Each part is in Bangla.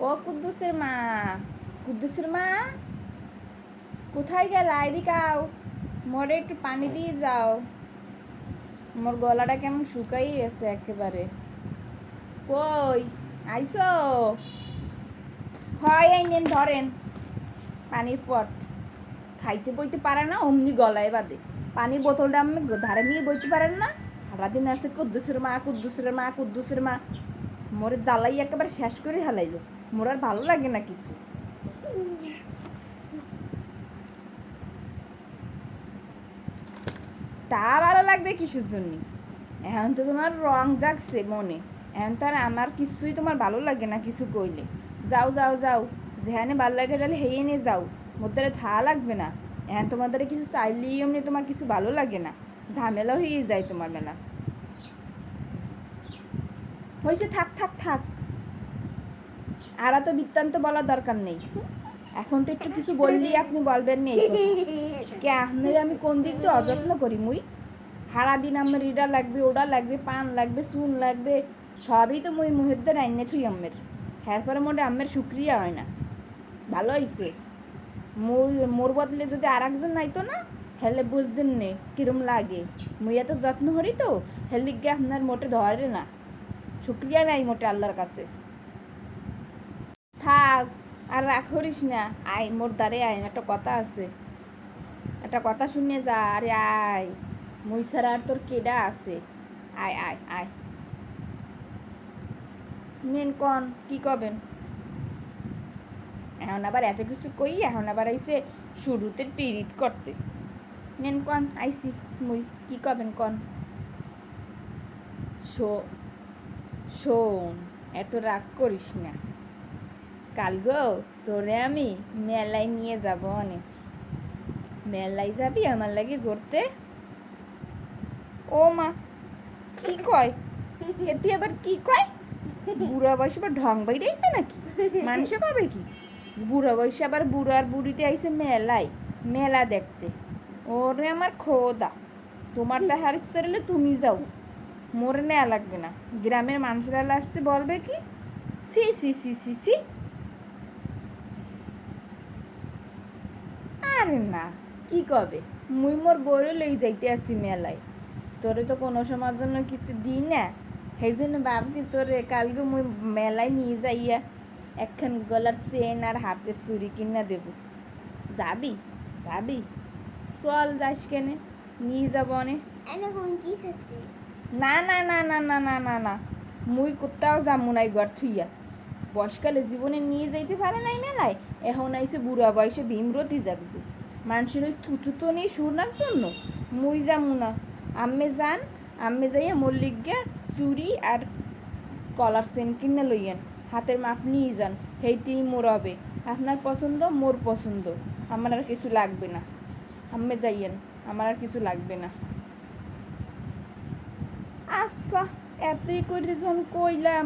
ও কুদ্দুসের মা, কুদ্দুসের মা কোথায় গেল? এদিকে আও, মোরে একটু পানি দিয়ে যাও, মোর গলাটা কেমন শুকাই গেছে একেবারে। কই আইসো? হয় এই নেন ধরেন পানির পট। খাইতে বইতে পারে না, অমনি গলায় বাদে। পানির বোতলটা আমি ধারে নিয়ে বইতে পারেন না। সারাদিন আছে কুদ্দুসের মা, কুদ্দুসের মা, কুদ্দুসের মা। মোরে জ্বালাই একেবারে শেষ করে হালাইলো। মোর আর ভালো লাগে না কিছু। তা ভালো লাগবে কিসের জন্য? এখন তো তোমার রং জাগছে মনে, এখন তার আমার কিছুই তোমার ভালো লাগে না কিছু কইলে। যাও যাও যাও, যেখানে ভালো লাগে তাহলে হেয়ে নিয়ে যাও, মধ্যে থা লাগবে না। এখন তোমাদের কিছু চাইলেই এমনি তোমার কিছু ভালো লাগে না, ঝামেলা হয়ে যায় তোমার মেলা। হয়েছে, থাক থাক থাক, আর তো বৃত্তান্ত বলার দরকার নেই। এখন তো একটু কিছু বললেই আপনি বলবেন নেই কে আপনার আমি কোন দিক দিয়ে অযত্ন করি মুই? সারাদিন আমার ইডা লাগবে, ওটা লাগবে, পান লাগবে, চুন লাগবে, সবই তো মুই মুহের আইনে থুই আমের। এরপরে মোটে আমের শুক্রিয়া হয় না। ভালো হয়েছে, মোর বদলে যদি আর একজন নাইতো না, হেলে বুঝতেন নে কিরম লাগে। মুই এত যত্ন করি তো, হেলে গিয়ে আপনার মোটে ধরে না, শুক্রিয়া নাই মোটে আল্লাহর কাছে। থাক আর রাগ করিস না, আয় মোর দ্বারে আয়, একটা কথা আছে, একটা কথা শুনে যা। আরে আয়, মুই ছাড়া আর তোর কেডা আছে? আয় আয় আয়, নেন কন কি কবেন? এখন আবার এত কিছু কই, এখন আবার আইসে শুরুতে পিরিত করতে। নেন কন, আইসি মুই, কি কবেন কন? শোন, এত রাগ করিস না। কাল গো তোরে আমি মেলায় নিয়ে যাব অনেক। মেলায় যাবি আমার লাগে ঘুরতে? ও মা, কি কয়? এতে আবার কি কয়? বুড়া বয়সে আবার ঢং বাইরে আইসে নাকি? মানুষে পাবে কি? বুড়া বয়সে আবার বুড়ার বুড়িতে আইসে মেলায়, মেলা দেখতে। ওরে আমার খোদা, তোমার দেখার ইচ্ছা রইলে তুমি যাও, মোরে নেওয়া লাগবে না। গ্রামের মানুষরা লাস্টে বলবে কি? C C C C C. আরে না, কি কবে? মুই মোর বউরে লই যাইতে আসি মেলায়, তোরে তো কোনো সময়ের জন্য কিছু দিই না। সেই জন্য ভাবছি তোরে কালকে মুই মেলায় নিয়ে যাইয়া একখান গলার চেন আর হাতের চুড়ি কিনা দেব। যাবি? যাবি? চল, যাস কেনে, নিয়ে যাব অনে। না না না না না না না না, মুই কোথাও যাবো নাই ঘর থুইয়া। বয়সকালে জীবনে নিয়ে যাইতে পারে নাই মেলায়, এখন আইসে বুড়া বয়সে ভীমরতি জাগছে মানুষের ওই থুতু তো নেই শোনার জন্য। মুই যাবো না, আম্মে যান, আম্মে যাইয়া মোর লিগা চুড়ি আর কলার চেন কিনে লইয়েন, হাতের মাপ নিয়ে যান, হেইতেই মোর হবে। আপনার পছন্দ, মোর পছন্দ, আমার আর কিছু লাগবে না। আম্মে যাইয়েন, আমার আর কিছু লাগবে না। আচ্ছা, এতই করে যখন কইলাম,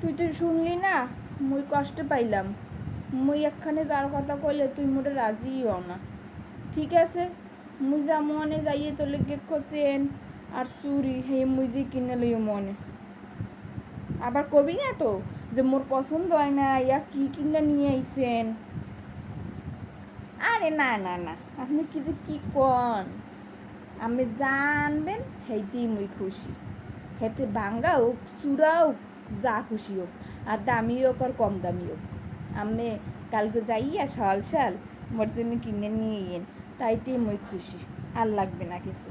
তুই তো শুনলি না, মুই কষ্ট পাইলাম। মুই একখানে যার কথা কইলে তুই মোটে রাজিই হও না। ঠিক আছে, মুই যা মনে যাইয়ে তোলে গেখো চেন আর চুরি হে মুই যে কিনে লইও মনে। আবার কবি না তো যে মোর পছন্দ হয় না, ইয়া কি কিনে নিয়ে আইসেন। আরে না না না, আপনি কি যে কি কন? আমি জানবেন হেইতেই মুই খুশি। হেতে ভাঙ্গা হোক, চূড়া হোক, যা খুশি হোক, আর দামি হোক আর কম দামি হোক, আমি কালকে যাইয়া শাল মোর জন্য কিনে নিয়ে তাইতেই মুই খুশি, আর লাগবে না কিছু।